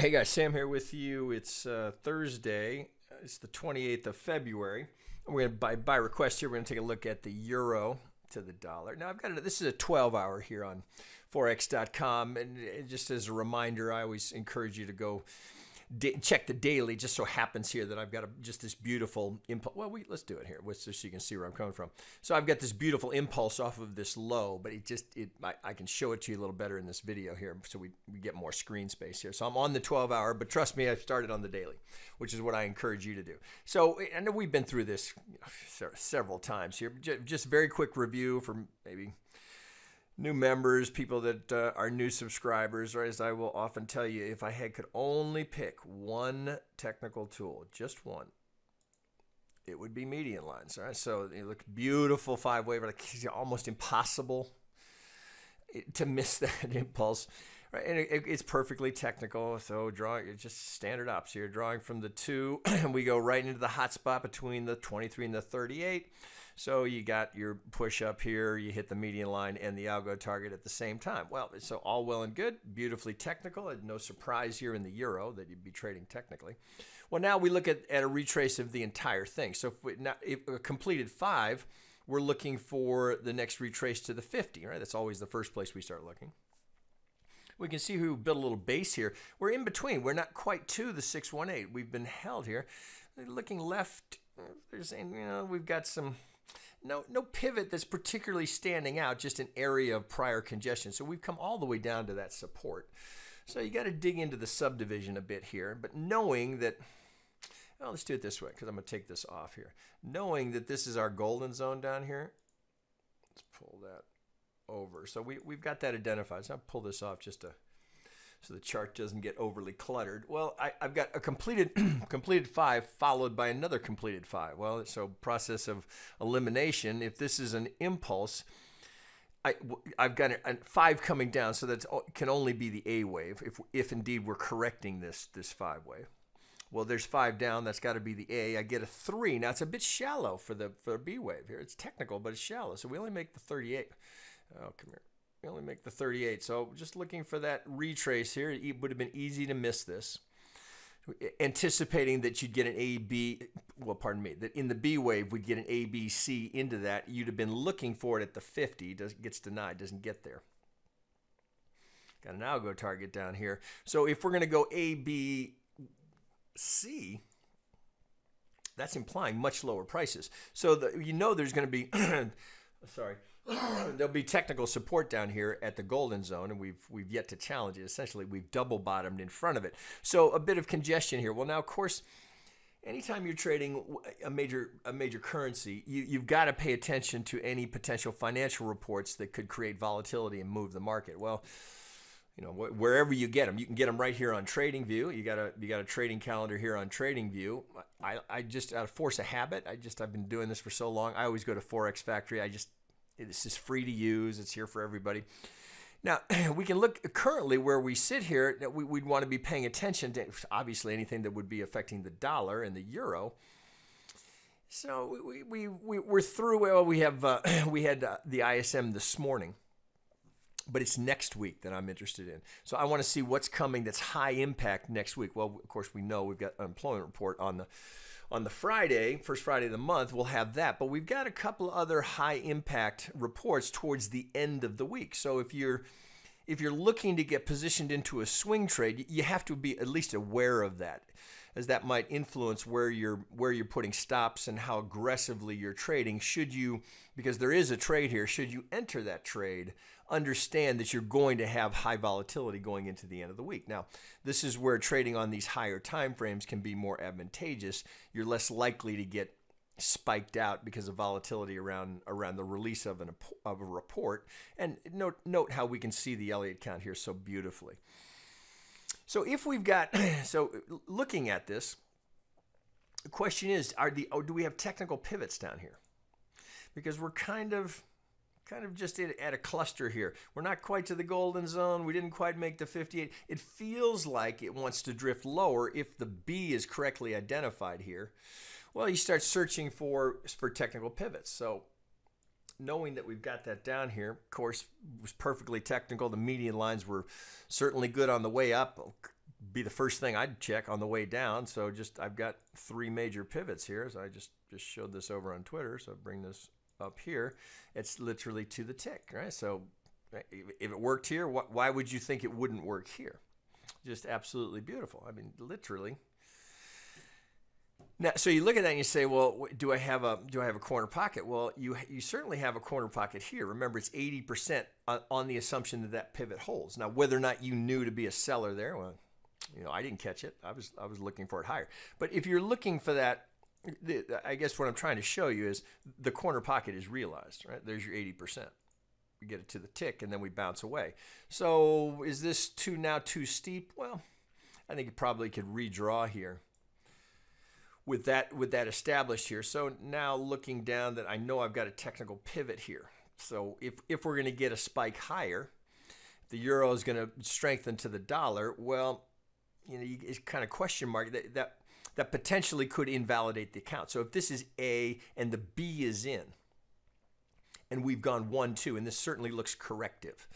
Hi, hey guys, Sam here with you. It's Thursday. It's the 28th of February. We're going to, by request here, we're going to take a look at the euro to the dollar. Now, this is a 12-hour here on Forex.com. And just as a reminder, I always encourage you to go check the daily. Just so happens here that I've got just this beautiful impulse. Well, let's do it here, just so you can see where I'm coming from. So I've got this beautiful impulse off of this low, but I can show it to you a little better in this video here, so we get more screen space here. So I'm on the 12-hour, but trust me, I've started on the daily, which is what I encourage you to do. So I know we've been through this several times here. Just very quick review for maybe new members, people that are new subscribers, or as I will often tell you, if I could only pick one technical tool, just one, it would be median lines. All right, so they look beautiful five-wave, like almost impossible to miss that impulse. Right, and it's perfectly technical. So drawing, it's just standard ops here, drawing from the 2, and we go right into the hot spot between the 23 and the 38. So you got your push up here, you hit the median line and the algo target at the same time. Well, so all well and good, beautifully technical, and no surprise here in the euro that you'd be trading technically. Well, now we look at a retrace of the entire thing. So if a completed 5, we're looking for the next retrace to the 50, right? That's always the first place we start looking. We can see we built a little base here. We're in between. We're not quite to the 618. We've been held here. Looking left, we've got some no pivot that's particularly standing out, just an area of prior congestion. So we've come all the way down to that support. So you got to dig into the subdivision a bit here, but knowing that, well, let's do it this way because I'm going to take this off here. Knowing that this is our golden zone down here, let's pull that over. So we've got that identified. So I'll pull this off just so the chart doesn't get overly cluttered. Well, I've got a completed 5 followed by another completed 5. Well, so process of elimination. If this is an impulse, I've got a 5 coming down, so that can only be the A wave if indeed we're correcting this 5 wave. Well, there's 5 down. That's got to be the A. I get a 3. Now it's a bit shallow for the B wave here. It's technical, but it's shallow. So we only make the 38. Oh, come here. We only make the 38. So just looking for that retrace here. It would have been easy to miss this. Anticipating that you'd get an A, B, well, pardon me, that in the B wave we'd get an A, B, C into that. You'd have been looking for it at the 50. Gets denied, doesn't get there. Got an algo target down here. So if we're going to go A, B, C, that's implying much lower prices. So there's going to be, sorry, there'll be technical support down here at the golden zone, and we've yet to challenge it. Essentially, we've double bottomed in front of it. So a bit of congestion here. Well, now, of course, anytime you're trading a major currency, you've got to pay attention to any potential financial reports that could create volatility and move the market. Well, wherever you get them, you can get them right here on TradingView. You got a trading calendar here on TradingView. I just, out of force of habit, I've been doing this for so long. I always go to Forex Factory. This is free to use. It's here for everybody. Now, we can look currently where we sit here. We'd want to be paying attention to, obviously, anything that would be affecting the dollar and the euro. So we're through. Well, we had the ISM this morning, but it's next week that I'm interested in. So I want to see what's coming that's high impact next week. Well, of course, we know we've got unemployment report on the Friday, first Friday of the month. We'll have that, but we've got a couple other high impact reports towards the end of the week. So if you're looking to get positioned into a swing trade, you have to be at least aware of that, as that might influence where you're putting stops and how aggressively you're trading. Because there is a trade here, should you enter that trade, understand that you're going to have high volatility going into the end of the week. Now, this is where trading on these higher time frames can be more advantageous. You're less likely to get spiked out because of volatility around the release of a report. And note how we can see the Elliott count here so beautifully. So if we've got, looking at this, the question is, do we have technical pivots down here? Because we're kind of just at a cluster here. We're not quite to the golden zone. We didn't quite make the 58. It feels like it wants to drift lower if the B is correctly identified here. Well, you start searching for technical pivots. So knowing that we've got that down here, of course, was perfectly technical. The median lines were certainly good on the way up. be the first thing I'd check on the way down. So I've got 3 major pivots here. So I just showed this over on Twitter. So I bring this up here. It's literally to the tick, right? So if it worked here, why would you think it wouldn't work here? Just absolutely beautiful. I mean, literally. Now, so you look at that and you say, well, do I have a corner pocket? Well, you certainly have a corner pocket here. Remember, it's 80% on the assumption that that pivot holds. Now, whether or not you knew to be a seller there, well, I didn't catch it. I was looking for it higher. But if you're looking for that, I guess what I'm trying to show you is the corner pocket is realized, right? There's your 80%. We get it to the tick and then we bounce away. So is this now too steep? Well, I think you probably could redraw here with that established here. So now looking down, that I know I've got a technical pivot here. So if we're going to get a spike higher, the euro is going to strengthen to the dollar. Well, it's kind of question mark that potentially could invalidate the account. So if this is A and the B is in, and we've gone 1, 2, and this certainly looks corrective.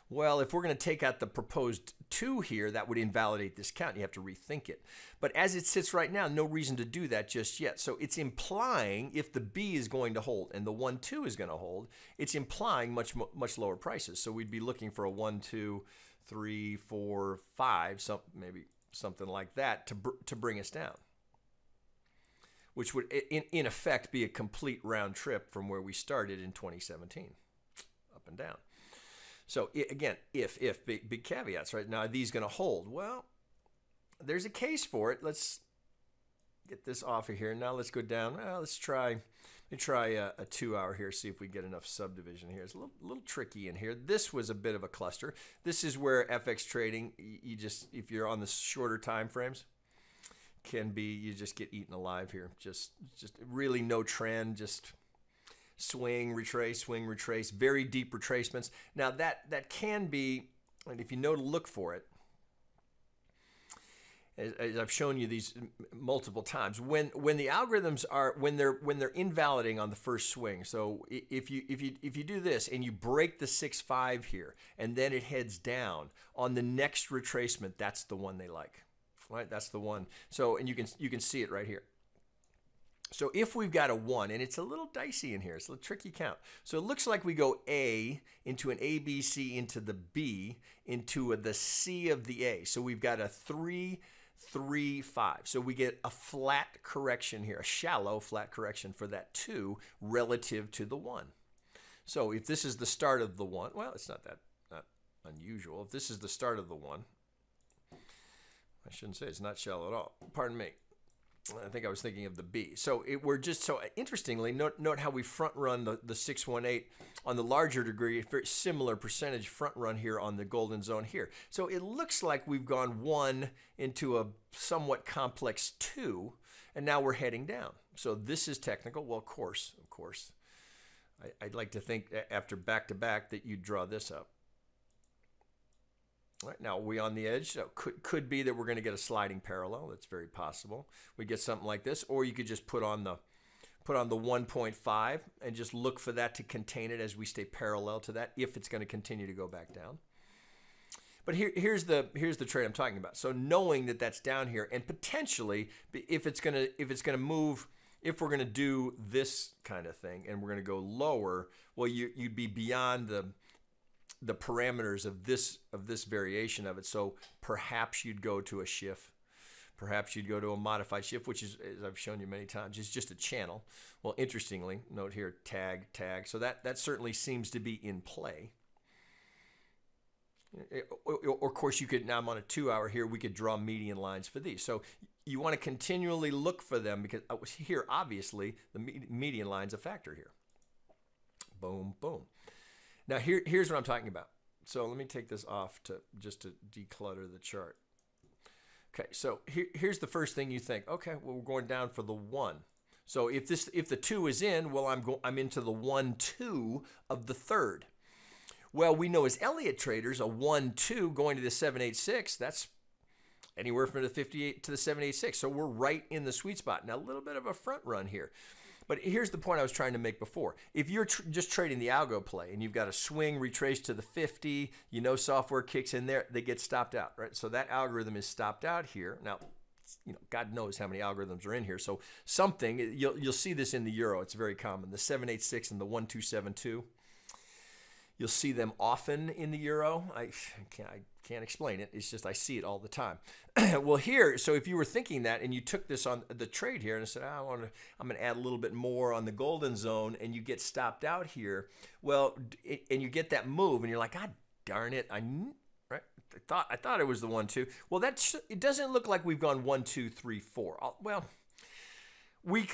Well, if we're going to take out the proposed 2 here, that would invalidate this count. You have to rethink it. But as it sits right now, no reason to do that just yet. So it's implying if the B is going to hold and the 1, 2 is going to hold, it's implying much lower prices. So we'd be looking for a 1, 2, 3, 4, 5, maybe something like that to bring us down, which would in effect be a complete round trip from where we started in 2017, up and down. So again, if big caveats, right? Now, are these going to hold? Well, there's a case for it. Let's get this off of here. Now let's go down. Well, let me try a 2 hour here, see if we get enough subdivision here. It's a little tricky in here. This was a bit of a cluster. This is where FX trading, if you're on the shorter time frames, you just get eaten alive here. Just really no trend, just swing, retrace, very deep retracements. Now that can be, and if you know to look for it, as I've shown you these multiple times, when the algorithms are when they're invalidating on the first swing. So if you do this and you break the 6-5 here and then it heads down on the next retracement, that's the one they like. Right, that's the one. So, and you can see it right here. So if we've got a 1, and it's a little dicey in here, it's a little tricky count. So it looks like we go A into an A, B, C into the B into the C of the A. So we've got a 3, 3, 5. So we get a flat correction here, a shallow flat correction for that 2 relative to the 1. So if this is the start of the 1, well, it's not unusual. If this is the start of the 1, I shouldn't say it's not shallow at all. Pardon me. I think I was thinking of the B. So we're just so interestingly, note how we front run the 618 on the larger degree, very similar percentage front run here on the golden zone here. So it looks like we've gone 1 into a somewhat complex 2, and now we're heading down. So this is technical. Well, of course, I'd like to think after back-to-back that you'd draw this up. Right, now, are we on the edge? So could be that we're going to get a sliding parallel. That's very possible. We get something like this, or you could just put on the 1.5 and just look for that to contain it as we stay parallel to that if it's going to continue to go back down. But here's the trade I'm talking about. So knowing that that's down here, and potentially if it's going to move, if we're going to do this kind of thing and we're going to go lower, well, you'd be beyond the parameters of this variation of it. So perhaps you'd go to a shift. Perhaps you'd go to a modified shift, which is, as I've shown you many times, is just a channel. Well, interestingly, note here, tag. So that certainly seems to be in play. Or of course, you could, now I'm on a 2 hour here, we could draw median lines for these. So you want to continually look for them because here, obviously, the median line's a factor here. Boom, boom. Now here's what I'm talking about. So let me take this off just to declutter the chart. Okay, so here's the first thing you think. Okay, well, we're going down for the 1. So if the 2 is in, well, I'm into the 1, 2 of the third. Well, we know as Elliott traders, a 1, 2 going to the 786, that's anywhere from the 58 to the 786. So we're right in the sweet spot. Now a little bit of a front run here. But here's the point I was trying to make before. If you're just trading the algo play and you've got a swing retraced to the 50, you know software kicks in there, they get stopped out, right? So that algorithm is stopped out here. Now, you know, God knows how many algorithms are in here. So something, you'll see this in the euro. It's very common. The 786 and the 1272. You'll see them often in the euro. I can't explain it. It's just I see it all the time. Well, here, so if you were thinking that and you took this on the trade here and said, I'm going to add a little bit more on the golden zone, and you get stopped out here, well, and you get that move, and you're like, God darn it, right? I thought it was the 1-2. Well, it doesn't look like we've gone 1, 2, 3, 4. Well.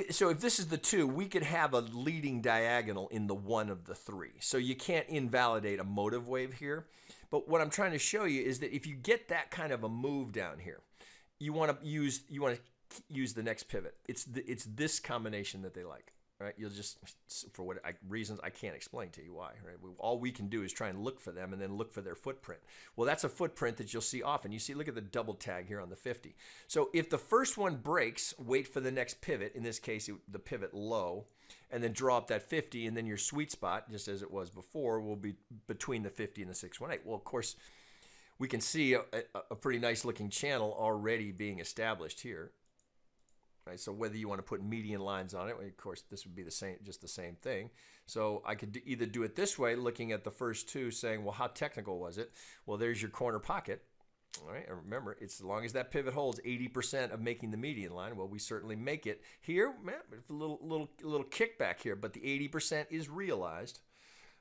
So if this is the 2, we could have a leading diagonal in the 1 of the 3. So you can't invalidate a motive wave here. But what I'm trying to show you is that if you get that kind of a move down here, you want to use the next pivot. It's this combination that they like. Right? You'll just, for what reasons I can't explain to you why. Right? All we can do is try and look for them and then look for their footprint. Well, that's a footprint that you'll see often. You see, look at the double tag here on the 50. So if the first one breaks, wait for the next pivot. In this case, the pivot low, and then draw up that 50, and then your sweet spot, just as it was before, will be between the 50 and the 618. Well, of course, we can see a pretty nice looking channel already being established here. Right, so whether you want to put median lines on it, of course, this would be just the same thing. So I could either do it this way, looking at the first 2, saying, well, how technical was it? Well, there's your corner pocket. All right, and remember, it's as long as that pivot holds 80% of making the median line. Well, we certainly make it here. Man, a little kickback here, but the 80% is realized.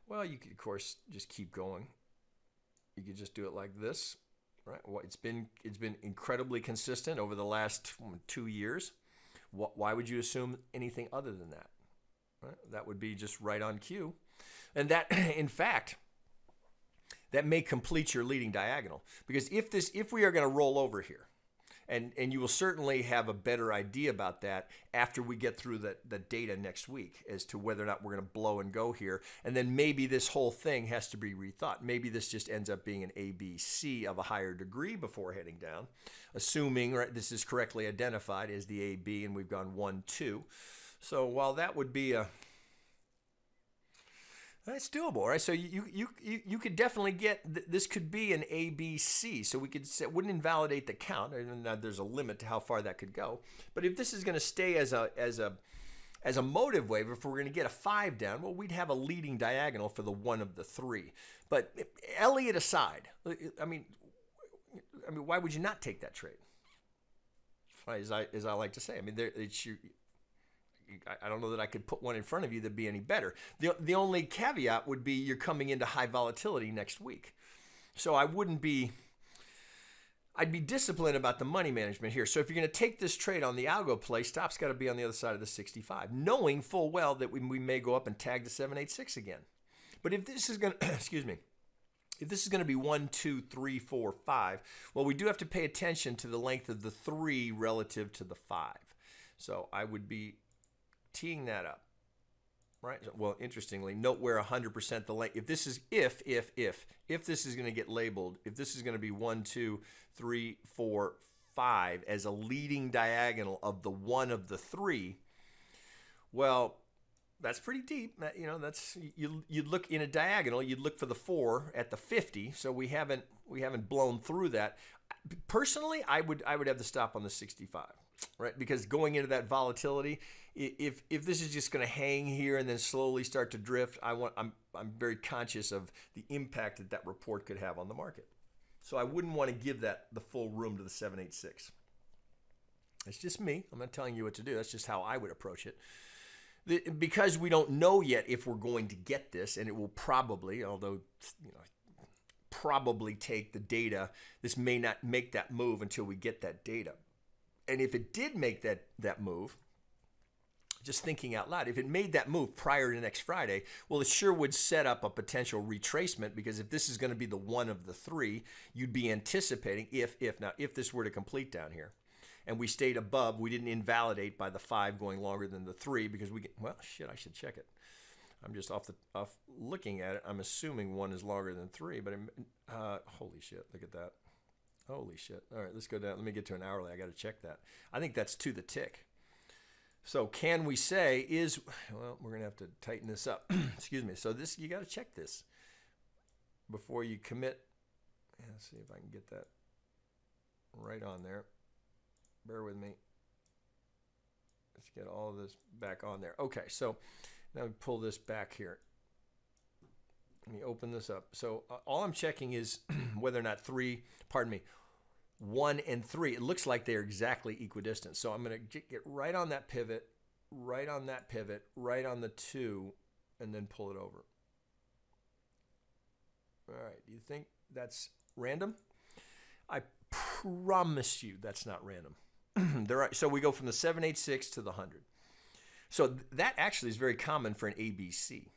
Well, you could, of course, just keep going. You could just do it like this. Right? Well, it's been incredibly consistent over the last 2 years. Why would you assume anything other than that? Right? That would be just right on cue. And that, in fact, that may complete your leading diagonal. Because if we are going to roll over here, and you will certainly have a better idea about that after we get through the data next week as to whether or not we're going to blow and go here. And then maybe this whole thing has to be rethought. Maybe this just ends up being an ABC of a higher degree before heading down, assuming this is correctly identified as the AB and we've gone 1, 2. So while that would be that's doable, right? So you could definitely get, this could be an ABC. So we could say, it wouldn't invalidate the count, and there's a limit to how far that could go. But if this is going to stay as a motive wave, if we're going to get a 5 down, well, we'd have a leading diagonal for the 1 of the 3. But Elliott aside, I mean, why would you not take that trade? As I like to say, I mean, I don't know that I could put one in front of you that'd be any better. The only caveat would be you're coming into high volatility next week. So I'd be disciplined about the money management here. So if you're going to take this trade on the algo play, stop's got to be on the other side of the 65, knowing full well that we may go up and tag the 786 again. But if this is going to, excuse me, if this is going to be 1, 2, 3, 4, 5, well, we do have to pay attention to the length of the 3 relative to the 5. So I would be teeing that up, right? Well, interestingly, note where 100% the length. If this is if this is going to get labeled, if this is going to be 1, 2, 3, 4, 5 as a leading diagonal of the 1 of the 3, well, that's pretty deep. You know, that's you'd look in a diagonal, you'd look for the 4 at the 50. So we haven't blown through that. Personally, I would have the stop on the 65. Right, because going into that volatility, if this is just going to hang here and then slowly start to drift, I'm very conscious of the impact that report could have on the market. So I wouldn't want to give that the full room to the 786. It's just me. I'm not telling you what to do. That's just how I would approach it. Because we don't know yet if we're going to get this, and it will probably, although probably take the data. This may not make that move until we get that data. And if it did make that move, just thinking out loud, if it made that move prior to next Friday, well, it sure would set up a potential retracement, because if this is going to be the 1 of the 3, you'd be anticipating if this were to complete down here and we stayed above, we didn't invalidate by the 5 going longer than the 3, because well, shit, I should check it. I'm just off looking at it. I'm assuming 1 is longer than 3, but holy shit, look at that. Holy shit. All right, let's go down. Let me get to an hourly. I got to check that. I think that's to the tick. So can we say well, we're going to have to tighten this up. Excuse me. So this, you got to check this before you commit. Let's see if I can get that right on there. Bear with me. Let's get all of this back on there. Okay, so now we pull this back here. Let me open this up. So all I'm checking is whether or not 1 and 3, it looks like they're exactly equidistant. So I'm going to get right on that pivot, right on that pivot, right on the 2, and then pull it over. All right, do you think that's random? I promise you that's not random. So we go from the 786 to the 100. So that actually is very common for an ABC.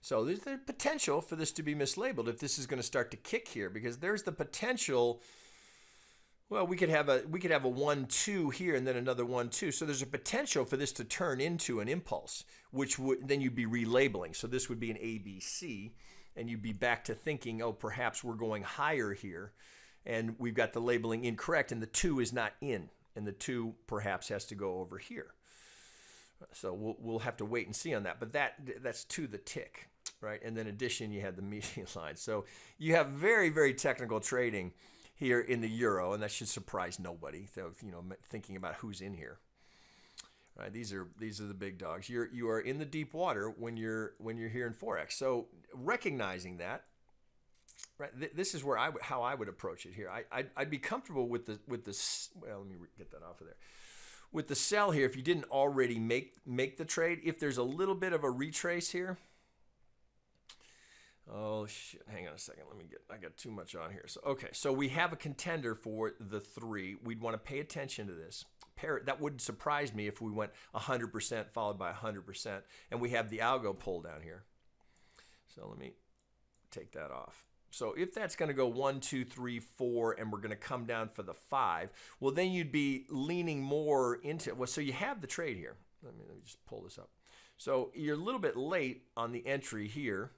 So there's the potential for this to be mislabeled if this is going to start to kick here, because there's the potential. Well, we could have a 1-2 here and then another 1-2. So there's a potential for this to turn into an impulse, which would then you'd be relabeling. So this would be an ABC, and you'd be back to thinking, oh, perhaps we're going higher here, and we've got the labeling incorrect, and the 2 is not in, and the 2 perhaps has to go over here. So we'll have to wait and see on that. But that's to the tick, right? And then in addition, you had the median line. So you have very, very technical trading here in the euro, and that should surprise nobody. So, thinking about who's in here, right? These are the big dogs. You are in the deep water when you're here in forex. So recognizing that, right? This is where how I would approach it here. I'd be comfortable with the well, let me get that off of there. With the sell here, if you didn't already make the trade, if there's a little bit of a retrace here. Oh shit, hang on a second. I got too much on here. So okay, so we have a contender for the 3. We'd want to pay attention to this. That wouldn't surprise me if we went 100% followed by 100%, and we have the algo pull down here. So let me take that off. So if that's going to go 1, 2, 3, 4, and we're going to come down for the 5, well, then you'd be leaning more into, well, so you have the trade here. Let me just pull this up. So you're a little bit late on the entry here,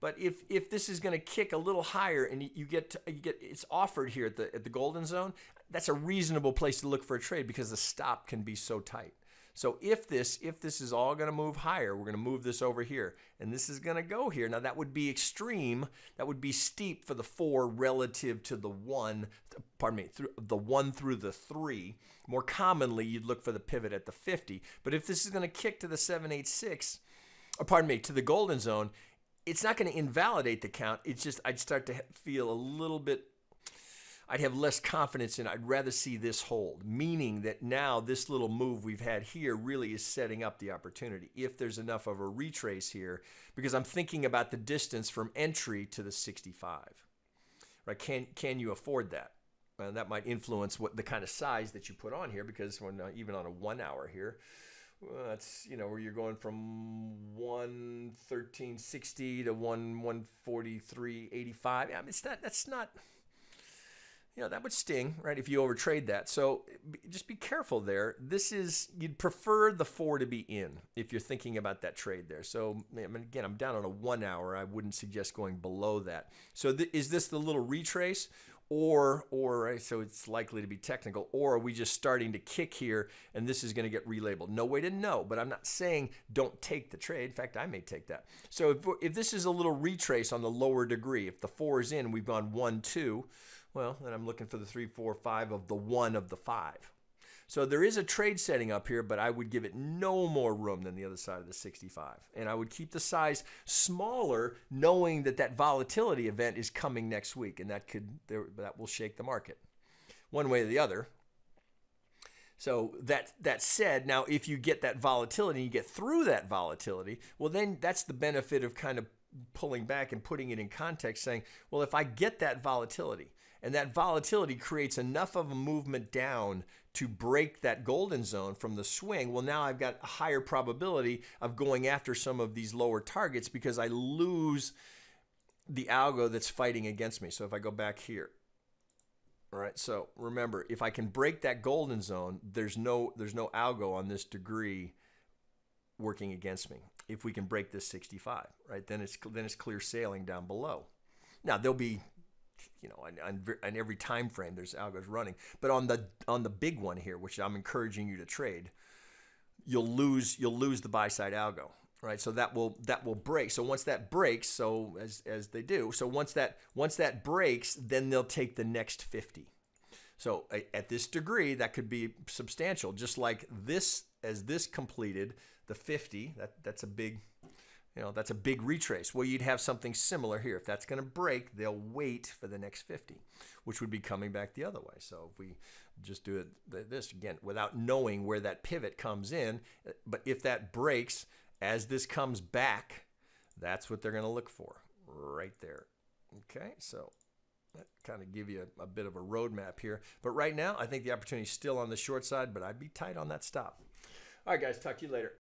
but if this is going to kick a little higher and you get it's offered here at the golden zone, that's a reasonable place to look for a trade because the stop can be so tight. So if this is all going to move higher, we're going to move this over here, and this is going to go here. Now that would be extreme. That would be steep for the 4 relative to the 1. Pardon me, the 1 through the 3. More commonly, you'd look for the pivot at the 50. But if this is going to kick to the 786, or pardon me, to the golden zone, it's not going to invalidate the count. It's just I'd start to feel a little bit. I'd have less confidence in it. I'd rather see this hold, meaning that now this little move we've had here really is setting up the opportunity if there's enough of a retrace here, because I'm thinking about the distance from entry to the 65. Right? Can you afford that? And that might influence what the kind of size that you put on here, because when even on a 1 hour here, well, that's where you're going from 113.60 to 143.85. I mean, that's not. That would sting, right, if you overtrade that. So just be careful there. You'd prefer the 4 to be in if you're thinking about that trade there. So, again, I'm down on a 1 hour. I wouldn't suggest going below that. So is this the little retrace? Or so it's likely to be technical, or are we just starting to kick here and this is going to get relabeled? No way to know, but I'm not saying don't take the trade. In fact, I may take that. So if this is a little retrace on the lower degree, if the 4 is in, we've gone 1, 2, well, then I'm looking for the 3, 4, 5 of the 1 of the 5. So there is a trade setting up here, but I would give it no more room than the other side of the 65. And I would keep the size smaller, knowing that volatility event is coming next week, and that will shake the market one way or the other. So that said, now if you get that volatility and you get through that volatility, well, then that's the benefit of kind of pulling back and putting it in context, saying, well, if I get that volatility, and that volatility creates enough of a movement down to break that golden zone from the swing, well, now I've got a higher probability of going after some of these lower targets because I lose the algo that's fighting against me. So if I go back here, all right, so remember, if I can break that golden zone, there's no algo on this degree working against me. If we can break this 65, right, then it's clear sailing down below. Now there'll be, on every time frame there's algos running, but on the big one here, which I'm encouraging you to trade, you'll lose the buy side algo. Right, so that will break. So once that breaks, so as they do, so once that breaks, then they'll take the next 50. So at this degree, that could be substantial. Just like this, as this completed the 50, that's a big, that's a big retrace. Well, you'd have something similar here. If that's going to break, they'll wait for the next 50, which would be coming back the other way. So if we just do it this again without knowing where that pivot comes in, but if that breaks. As this comes back, that's what they're going to look for right there. Okay, so that kind of give you a bit of a roadmap here. But right now, I think the opportunity is still on the short side, but I'd be tight on that stop. All right, guys, talk to you later.